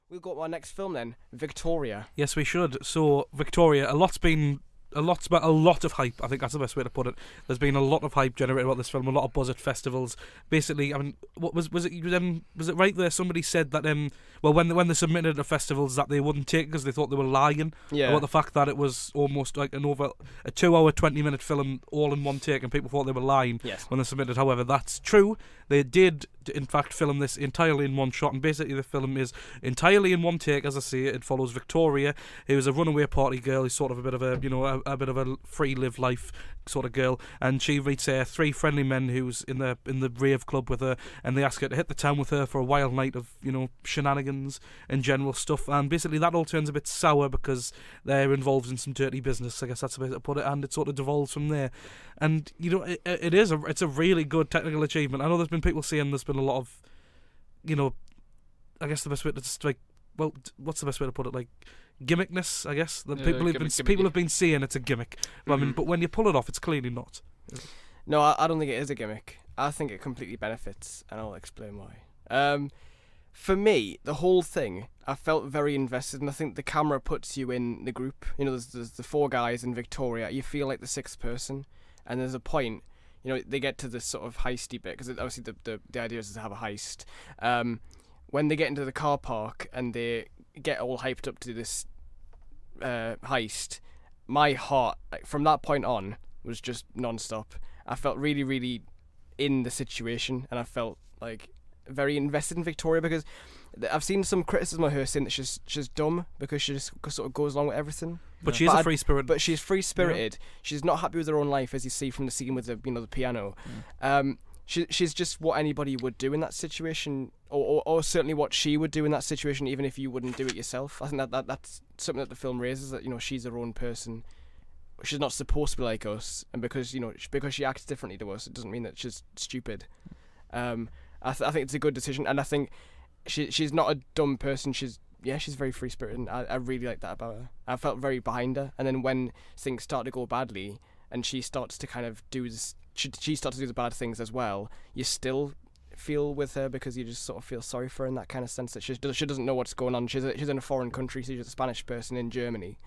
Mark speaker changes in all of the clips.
Speaker 1: We'll go to our next film then, Victoria.
Speaker 2: Yes, we should. So, Victoria, a lot of hype. I think that's the best way to put it. There's been a lot of hype generated about this film, a lot of buzz at festivals. Basically, I mean, what was it? Was it right there? Somebody said that when they submitted to festivals that they wouldn't take it because they thought they were lying about the fact that it was almost like a 2-hour 20-minute film all in one take, and people thought they were lying when they submitted. However, that's true. They did, in fact, film this entirely in one shot, and basically the film is entirely in one take. As I say, it follows Victoria, who's a runaway party girl. Who's sort of a bit of a free live life sort of girl, and she meets three friendly men who's in the rave club with her, and they ask her to hit the town with her for a wild night of shenanigans and general stuff. And basically that all turns a bit sour because they're involved in some dirty business. I guess that's the way to put it, and it sort of devolves from there. And it's a really good technical achievement. I know there's been people saying there's been a lot of, I guess the best way to just what's the best way to put it? Like gimmickness, I guess. People have been saying it's a gimmick. I mean, but when you pull it off, it's clearly not.
Speaker 1: No, I don't think it is a gimmick. I think it completely benefits, and I'll explain why. For me, the whole thing, I felt very invested, and I think the camera puts you in the group. There's the four guys in Victoria. You feel like the sixth person, and there's a point. They get to this sort of heisty bit, because obviously the idea is to have a heist. When they get into the car park and they get all hyped up to this heist, my heart, from that point on, was just non-stop. I felt really, really in the situation, and I felt like very invested in Victoria, because I've seen some criticism of her saying that she's dumb because she just sort of goes along with everything.
Speaker 2: But she's a free spirit.
Speaker 1: But she's free spirited. Yeah. She's not happy with her own life, as you see from the scene with the the piano. She's just what anybody would do in that situation, or certainly what she would do in that situation, even if you wouldn't do it yourself. I think that's something that the film raises, that she's her own person. She's not supposed to be like us, and because she acts differently to us, it doesn't mean that she's stupid. I think it's a good decision, and I think she's not a dumb person. She's very free spirited, and I really like that about her. I felt very behind her, and then when things start to go badly, and she starts to kind of do this. She starts to do the bad things as well. You still feel with her, because you just sort of feel sorry for her in that kind of sense that she doesn't know what's going on. She's in a foreign country. She's a Spanish person in Germany.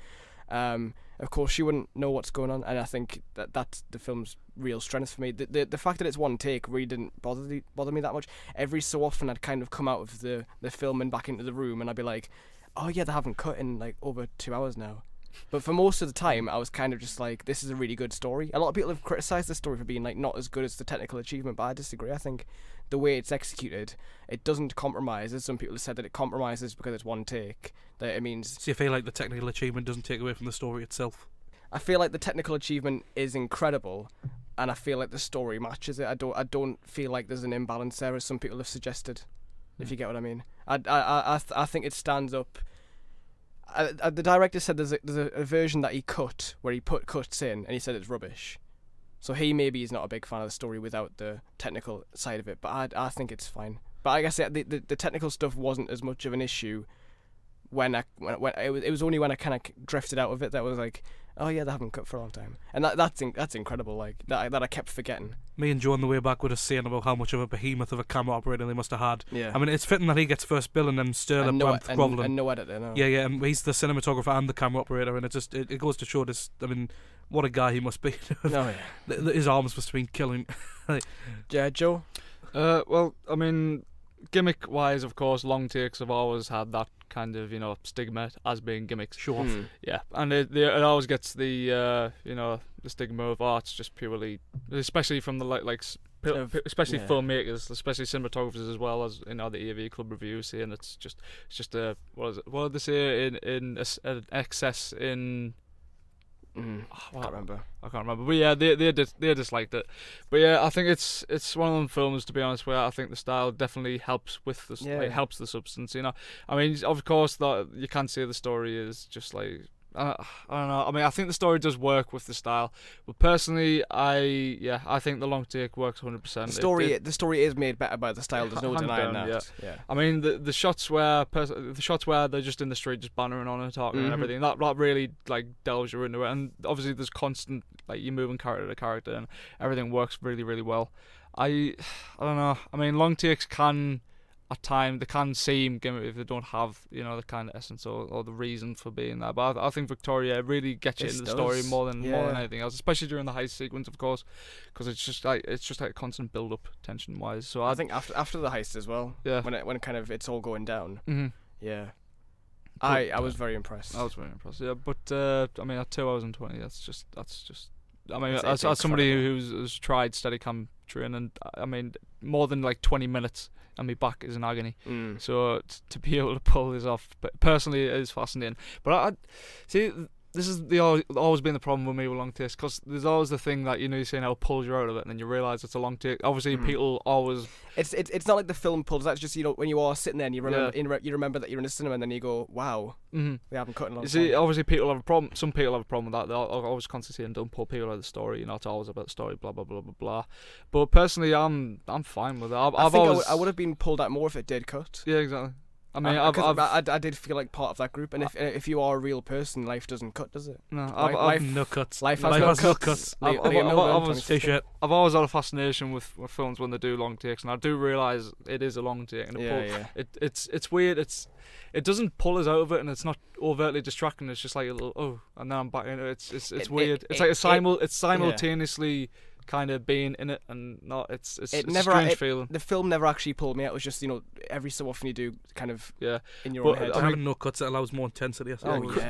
Speaker 1: Of course, she wouldn't know what's going on, and I think that's the film's real strength for me. The fact that it's one take really didn't bother me that much. Every so often, I'd kind of come out of the film and back into the room, and I'd be like, oh yeah, they haven't cut in like over 2 hours now. But for most of the time, I was kind of just like, this is a really good story. A lot of people have criticised the story for being like not as good as the technical achievement, but I disagree. I think the way it's executed, it doesn't compromise. As some people have said that it compromises because it's one take. That it means.
Speaker 2: So you feel like the technical achievement doesn't take away from the story itself?
Speaker 1: I feel like the technical achievement is incredible, and I feel like the story matches it. I don't feel like there's an imbalance there, as some people have suggested. If you get what I mean. I think it stands up. The director said there's a version that he cut where he put cuts in, and he said it's rubbish. So maybe he's not a big fan of the story without the technical side of it, but I think it's fine. But like I said, the technical stuff wasn't as much of an issue when it was only when I kind of drifted out of it that I was like, oh yeah, they haven't cut for a long time, and that's incredible. Like that I kept forgetting.
Speaker 2: Me and Joe on the way back were just saying about how much of a behemoth of a camera operator they must have had.
Speaker 1: Yeah.
Speaker 2: I mean, it's fitting that he gets first bill and then Sterling groveling.
Speaker 1: And no editor. No.
Speaker 2: Yeah. He's the cinematographer and the camera operator, and it goes to show this. I mean, what a guy he must be.
Speaker 1: Oh yeah.
Speaker 2: His arms must have been killing.
Speaker 1: Yeah, Joe.
Speaker 3: Well, I mean, gimmick-wise, of course, long takes have always had that kind of stigma as being gimmicks.
Speaker 2: Sure.
Speaker 3: Yeah, and it always gets the the stigma of it's just purely, especially from the especially filmmakers, especially cinematographers as well, as the AV Club review saying it's just a what did they say in excess in.
Speaker 1: I can't remember.
Speaker 3: But yeah, they disliked it. But yeah, I think it's one of them films, to be honest, where I think the style definitely helps with helps the substance. I mean, of course, that you can't say the story is just like. I don't know. I mean, I think the story does work with the style, but personally, I think the long take works 100%.
Speaker 1: The story is made better by the style. There's no denying that.
Speaker 3: Yeah. I mean, the shots where they're just in the street, just bantering on and talking and everything. That really delves you into it, and obviously there's constant you moving character to character, and everything works really, really well. I don't know. I mean, long takes can at times they can seem gimmicky if they don't have, you know, the kind of essence or the reason for being there. But I think Victoria really gets you into the story more than anything else, especially during the heist sequence, of course, because it's just like a constant build up tension wise. So
Speaker 1: I think after the heist as well, when kind of it's all going down, I was very impressed.
Speaker 3: I was very impressed. Yeah, but I mean, at 2 hours and 20, that's just. I mean,
Speaker 1: It's
Speaker 3: as somebody who's tried Steadicam training, I mean, more than like 20 minutes and my back is in agony. So to be able to pull this off, personally, it is fascinating. But I see, this is always been the problem with me with long takes, because there's always the thing that, you know, you're saying how it pulls you out of it, and then you realise it's a long take. Obviously, people always.
Speaker 1: It's not like the film pulls. That's just, you know, when you are sitting there and you remember that you're in a cinema, and then you go, wow, we haven't cut in a long time.
Speaker 3: See, obviously people have a problem. Some people have a problem with that. They're always constantly saying, don't pull people out of the story. You know, it's always about the story. Blah blah blah blah blah. But personally, I'm fine with it.
Speaker 1: I would have been pulled out more if it did cut.
Speaker 3: Yeah, exactly. I mean,
Speaker 1: I did feel like part of that group, and if you are a real person, life doesn't cut, does it?
Speaker 3: No,
Speaker 2: life no cuts.
Speaker 1: Life has no cuts.
Speaker 3: I've always had a fascination with films when they do long takes, and I do realise it is a long take. And it's weird. It doesn't pull us out of it, and it's not overtly distracting. It's just like a little and then I'm back in it. It's weird. It's like it's simultaneously. Kind of being in it and not, it's a strange feeling.
Speaker 1: The film never actually pulled me out. It was just, you know, every so often you do kind of in your own head.
Speaker 2: Having no cuts, it allows more intensity.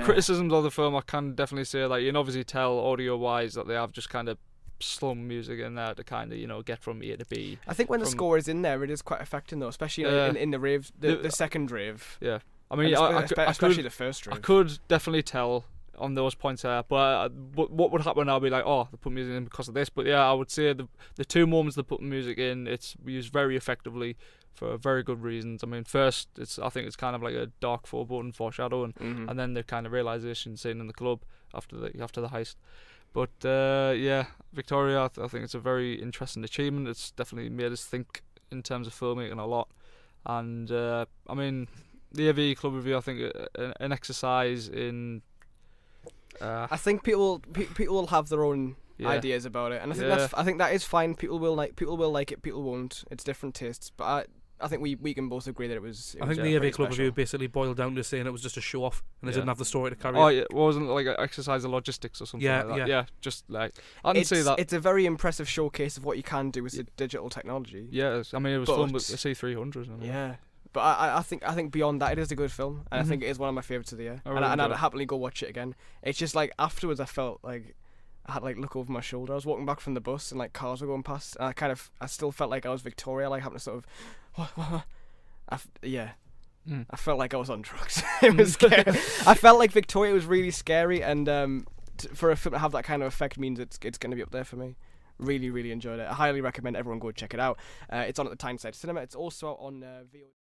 Speaker 3: Criticisms of the film, I can definitely say, like, you can obviously tell audio wise that they have just kind of slum music in there to kind of, you know, get from A to B.
Speaker 1: I think when the score is in there, it is quite affecting though, especially in the rave, the second rave.
Speaker 3: Yeah, I mean,
Speaker 1: especially the first rave.
Speaker 3: I could definitely tell on those points there, but what would happen? I'll be like, oh, they put music in because of this. But yeah, I would say the 2 moments they put music in, it's used very effectively for very good reasons. I mean, first, I think it's kind of like a dark foreboding foreshadowing, and then the kind of realization scene in the club after the heist. But yeah, Victoria, I think it's a very interesting achievement. It's definitely made us think in terms of filmmaking a lot. And I mean, the AV Club review, I think an exercise in.
Speaker 1: I think people will have their own ideas about it, and I think that is fine. People will like it, people won't. It's different tastes, but I think we can both agree that it was.
Speaker 2: I think the AV Club review basically boiled down to saying it was just a show off, and they didn't have the story to carry.
Speaker 3: Oh yeah, wasn't it like an exercise of logistics or something like that? Yeah, just like I didn't see that.
Speaker 1: It's a very impressive showcase of what you can do with digital technology.
Speaker 3: Yeah, I mean, it was filmed with a C300.
Speaker 1: Yeah. But I think beyond that, it is a good film, and I think it is one of my favourites of the year. And I'd happily go watch it again. It's just like afterwards, I felt like I had like look over my shoulder. I was walking back from the bus, and like cars were going past, and I still felt like I was Victoria, like having to sort of, I felt like I was on drugs. It was scary. I felt like Victoria was really scary, and for a film to have that kind of effect means it's going to be up there for me. Really, really enjoyed it. I highly recommend everyone go check it out. It's on at the Tyneside Cinema. It's also out on VOD.